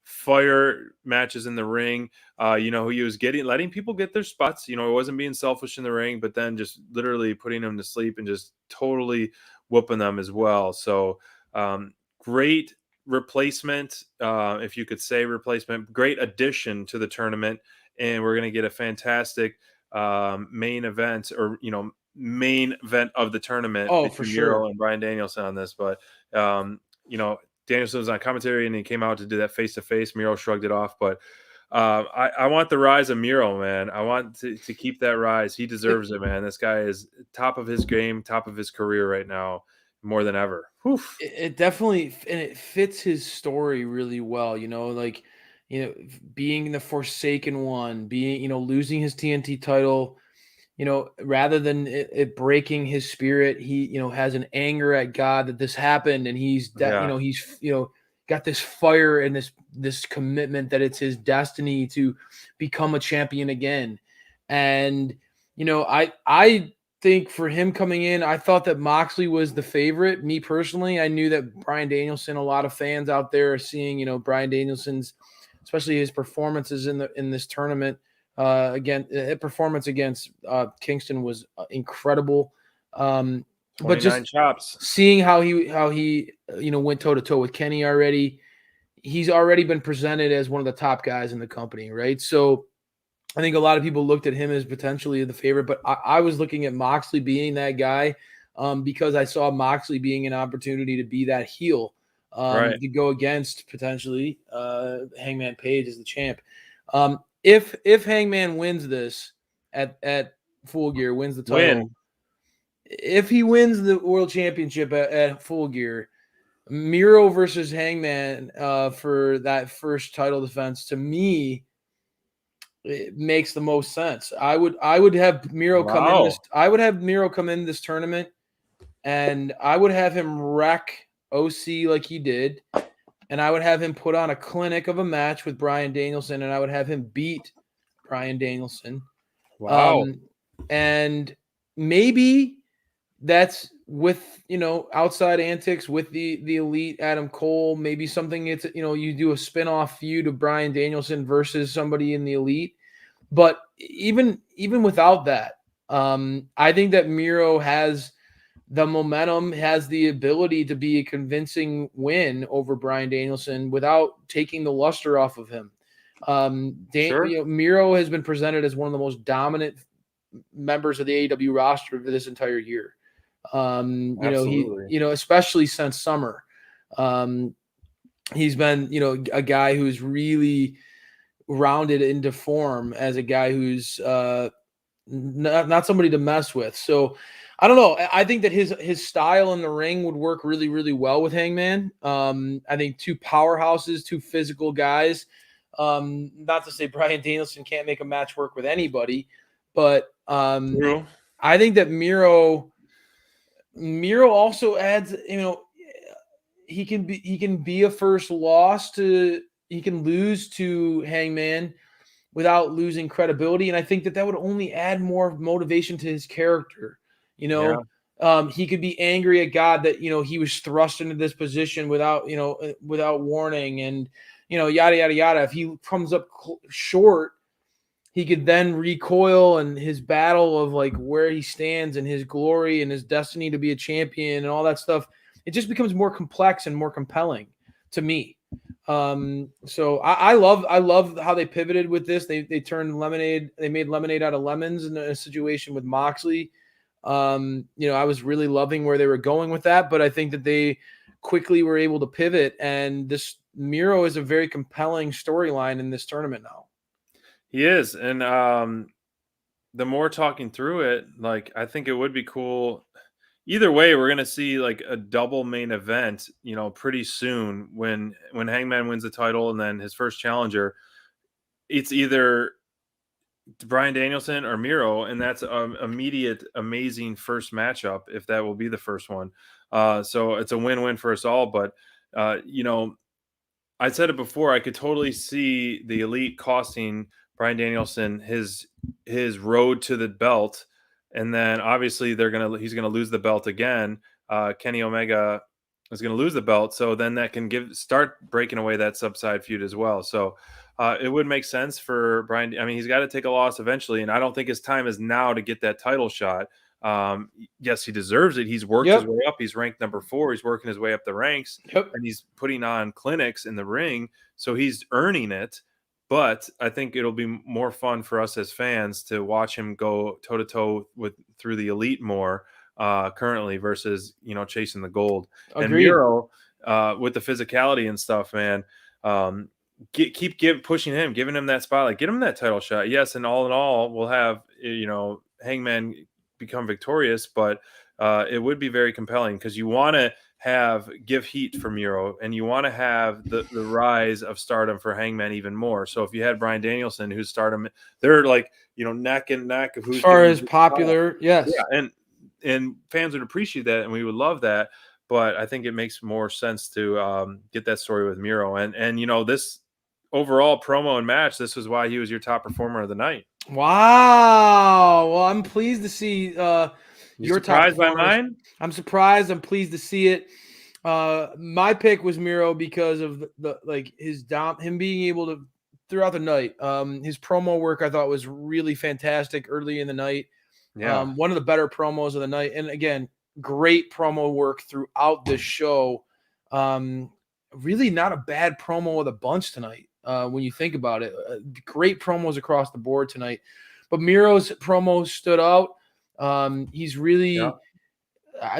fire matches in the ring. He was letting people get their spots. It wasn't being selfish in the ring, but then just literally putting them to sleep and just totally whooping them as well. So great replacement, if you could say replacement, great addition to the tournament. And we're going to get a fantastic main event or, main event of the tournament between Miro and Bryan Danielson on this. But, Danielson was on commentary and he came out to do that face-to-face. Miro shrugged it off. But I want the rise of Miro, man. I want to keep that rise. He deserves it, man. This guy is top of his game, top of his career right now, more than ever. It definitely, and it fits his story really well. Being the Forsaken One, losing his TNT title, rather than it breaking his spirit, he, has an anger at God that this happened, and he's got this fire and this commitment that it's his destiny to become a champion again. And I think for him coming in, I thought that Moxley was the favorite. Me personally, I knew that Bryan Danielson, a lot of fans out there are seeing, Bryan Danielson's, especially his performances in this tournament. Again, performance against Kingston was incredible. But just chops. Seeing how he went toe to toe with Kenny already, he's already been presented as one of the top guys in the company, right? So I think a lot of people looked at him as potentially the favorite, but I was looking at Moxley being that guy because I saw Moxley being an opportunity to be that heel to go against potentially Hangman Page as the champ. If Hangman wins this at Full Gear, wins the title. Win. If he wins the world championship at Full Gear, Miro versus Hangman for that first title defense, to me, it makes the most sense. I would have Miro come in this. I would have Miro come in this tournament, and I would have him wreck OC like he did, and I would have him put on a clinic of a match with Bryan Danielson, and I would have him beat Bryan Danielson. Wow. And maybe that's with, outside antics with the elite Adam Cole, maybe something it's, you do a spin-off feud of Bryan Danielson versus somebody in the elite. But even without that, I think that Miro has the momentum, has the ability to be a convincing win over Bryan Danielson without taking the luster off of him. Sure. Miro has been presented as one of the most dominant members of the AEW roster for this entire year. Absolutely. Especially since summer. He's been, a guy who's really rounded into form as a guy who's not somebody to mess with. So I don't know. I think that his style in the ring would work really, really well with Hangman. I think two powerhouses, two physical guys. Not to say Bryan Danielson can't make a match work with anybody, but True. I think that Miro also adds, he can be a first loss to, he can lose to Hangman without losing credibility. And I think that would only add more motivation to his character. He could be angry at God that, he was thrust into this position without warning and, yada, yada, yada. If he comes up short, he could then recoil and his battle of like where he stands and his glory and his destiny to be a champion and all that stuff. It just becomes more complex and more compelling to me. So I love how they pivoted with this. They turned lemonade. They made lemonade out of lemons in a situation with Moxley. I was really loving where they were going with that, but I think that they quickly were able to pivot, and this Miro is a very compelling storyline in this tournament now. He is. And the more talking through it, like, I think it would be cool. Either way, we're going to see like a double main event, pretty soon when Hangman wins the title and then his first challenger. It's either Bryan Danielson or Miro, and that's an immediate, amazing first matchup if that will be the first one. So it's a win-win for us all. But, I said it before, I could totally see the elite costing Bryan Danielson his road to the belt, and then obviously he's gonna lose the belt again. Kenny Omega is gonna lose the belt, so then that can start breaking away that subside feud as well. So it would make sense for Bryan. I mean, he's got to take a loss eventually, and I don't think his time is now to get that title shot. Yes, he deserves it. He's worked his way up. He's ranked number 4. He's working his way up the ranks, and he's putting on clinics in the ring, so he's earning it. But I think it'll be more fun for us as fans to watch him go toe to toe through the elite more currently versus chasing the gold. Agreed. And Miro with the physicality and stuff, man. Keep pushing him, giving him that spotlight, get him that title shot. Yes, and all in all, we'll have Hangman become victorious, but it would be very compelling because you want to give heat for Miro, and you want to have the rise of stardom for Hangman even more. So if you had Bryan Danielson, who's stardom, they're like neck and neck of who's as far as popular, yes, yeah, and fans would appreciate that, and we would love that. But I think it makes more sense to get that story with Miro, and this overall promo and match. This was why he was your top performer of the night. Wow. Well, I'm pleased to see your surprised top by mine. I'm surprised. I'm pleased to see it. My pick was Miro because of him being able to throughout the night. His promo work I thought was really fantastic early in the night. Yeah. One of the better promos of the night, and again, great promo work throughout the show. Really not a bad promo of the bunch tonight. When you think about it, great promos across the board tonight, but Miro's promo stood out. He's really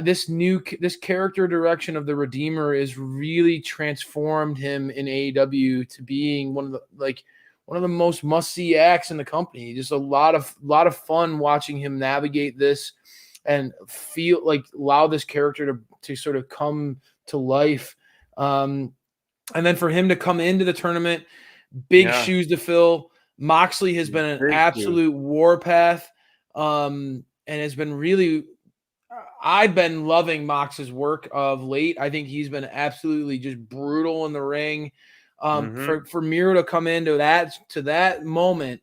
this character direction of the Redeemer is really transformed him in AEW to being one of one of the most must-see acts in the company. Just a lot of fun watching him navigate this and feel like allow this character to sort of come to life. And then for him to come into the tournament, big shoes to fill. Moxley has been an absolute warpath, and has been really. I've been loving Mox's work of late. I think he's been absolutely just brutal in the ring. For Miro to come into that moment,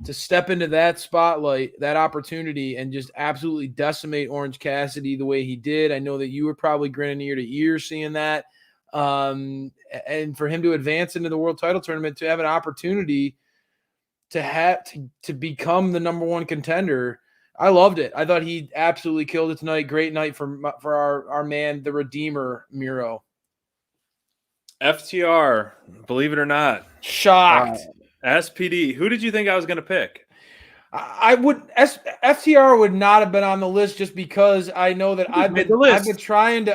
to step into that spotlight, that opportunity, and just absolutely decimate Orange Cassidy the way he did. I know that you were probably grinning ear to ear seeing that. And for him to advance into the world title tournament, to have an opportunity to become the number one contender, I loved it. I thought he absolutely killed it tonight. Great night for our man, the Redeemer, Miro. FTR, believe it or not. Shocked. SPD. Who did you think I was going to pick? FTR would not have been on the list just because I know that I've been trying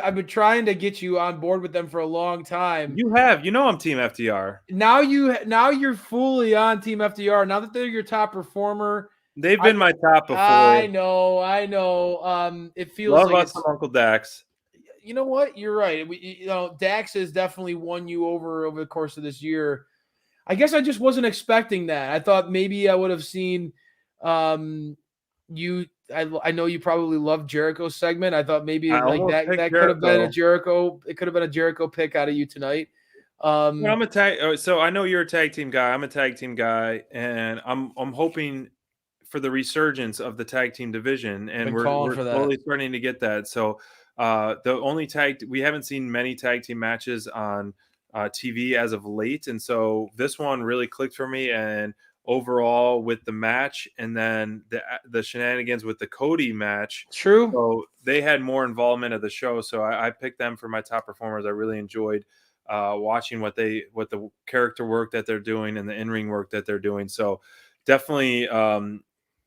to get you on board with them for a long time. You have, I'm Team FTR. Now you're fully on Team FTR. Now that they're your top performer. They've been my top before. I know. It feels Love like us some Uncle Dax. You know what? You're right. Dax has definitely won you over the course of this year. I guess I just wasn't expecting that. I thought maybe I would have seen you. I know you probably loved Jericho's segment. I thought maybe that could have been a Jericho. It could have been a Jericho pick out of you tonight. I'm a tag. So I know you're a tag team guy. I'm a tag team guy, and I'm hoping for the resurgence of the tag team division, and we're slowly starting to get that. So the only we haven't seen many tag team matches on TV as of late, and so this one really clicked for me. And overall, with the match, and then the shenanigans with the Cody match, true. So they had more involvement of the show. So I picked them for my top performers. I really enjoyed watching what the character work that they're doing and the in-ring work that they're doing. So definitely.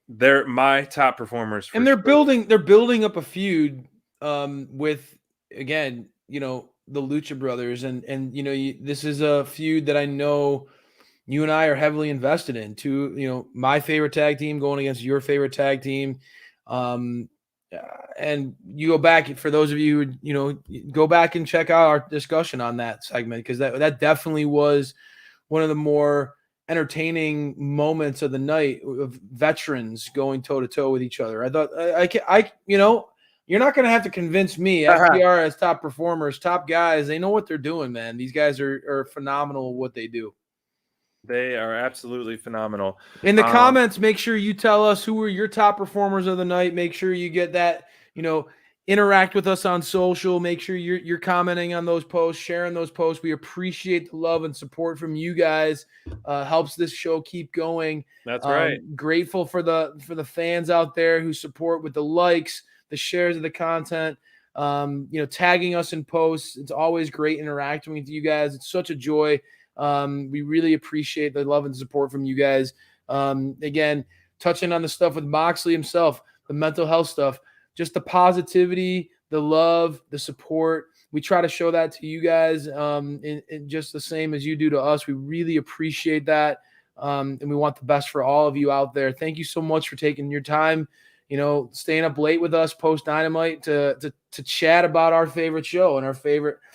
They're my top performers, and they're building up a feud with, again, the Lucha Brothers, and this is a feud that I know you and I are heavily invested in. My favorite tag team going against your favorite tag team, and you go back, for those of you who go back and check out our discussion on that segment, because that definitely was one of the more entertaining moments of the night, of veterans going toe to toe with each other. I thought you're not going to have to convince me. FTR as top performers, top guys, they know what they're doing, man. These guys are phenomenal at what they do. They are absolutely phenomenal. In the comments, make sure you tell us who were your top performers of the night. Make sure you get that, interact with us on social. Make sure you're commenting on those posts, sharing those posts. We appreciate the love and support from you guys. Helps this show keep going. That's right. Grateful for the fans out there who support with the likes, the shares of the content, tagging us in posts. It's always great interacting with you guys. It's such a joy. We really appreciate the love and support from you guys. Again, touching on the stuff with Moxley himself, the mental health stuff, just the positivity, the love, the support. We try to show that to you guys in just the same as you do to us. We really appreciate that. And we want the best for all of you out there. Thank you so much for taking your time, staying up late with us post Dynamite to chat about our favorite show and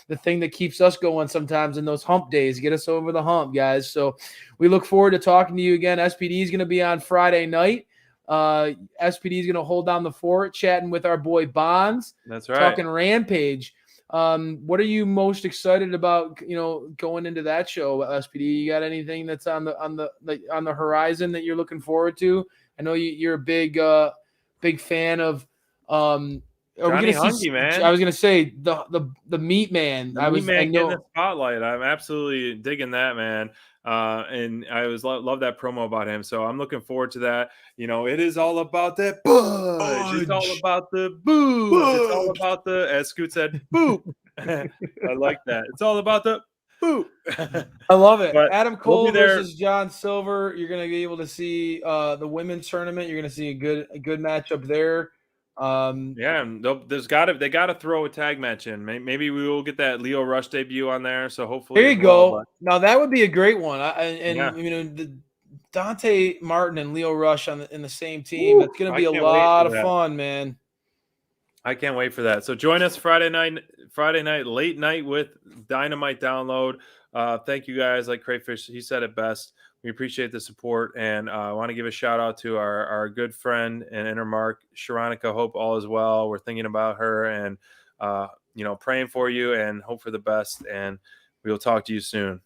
the thing that keeps us going sometimes in those hump days, get us over the hump, guys. So we look forward to talking to you again. SPD is going to be on Friday night. SPD is going to hold down the fort, chatting with our boy Bonds. That's right. Talking Rampage. What are you most excited about, going into that show, SPD? You got anything that's on the horizon that you're looking forward to? I know you're a big fan of Johnny Hungy, man. I was gonna say the Meat Man. Meat Man getting the spotlight. I'm absolutely digging that, man. And I love that promo about him. So I'm looking forward to that. It is all about that budge. It's all about the boo. It's all about as Scoot said, boop. I like that. It's all about the boo. I love it. But Adam Cole versus John Silver. You're gonna be able to see the women's tournament. You're gonna see a good matchup there. Yeah, and they got to throw a tag match in. Maybe we will get that Leo Rush debut on there. So hopefully, There you as well, go. Now that would be a great one. Yeah. The Dante Martin and Leo Rush in the same team. That's going to be a I can't wait lot for of that. fun, man. I can't wait for that. So join us Friday night, late night with Dynamite Download. Thank you guys. Like Crayfish, he said it best. We appreciate the support, and I want to give a shout out to our good friend and Intermark, Sharonica. Hope all is well. We're thinking about her and praying for you and hope for the best. And we will talk to you soon.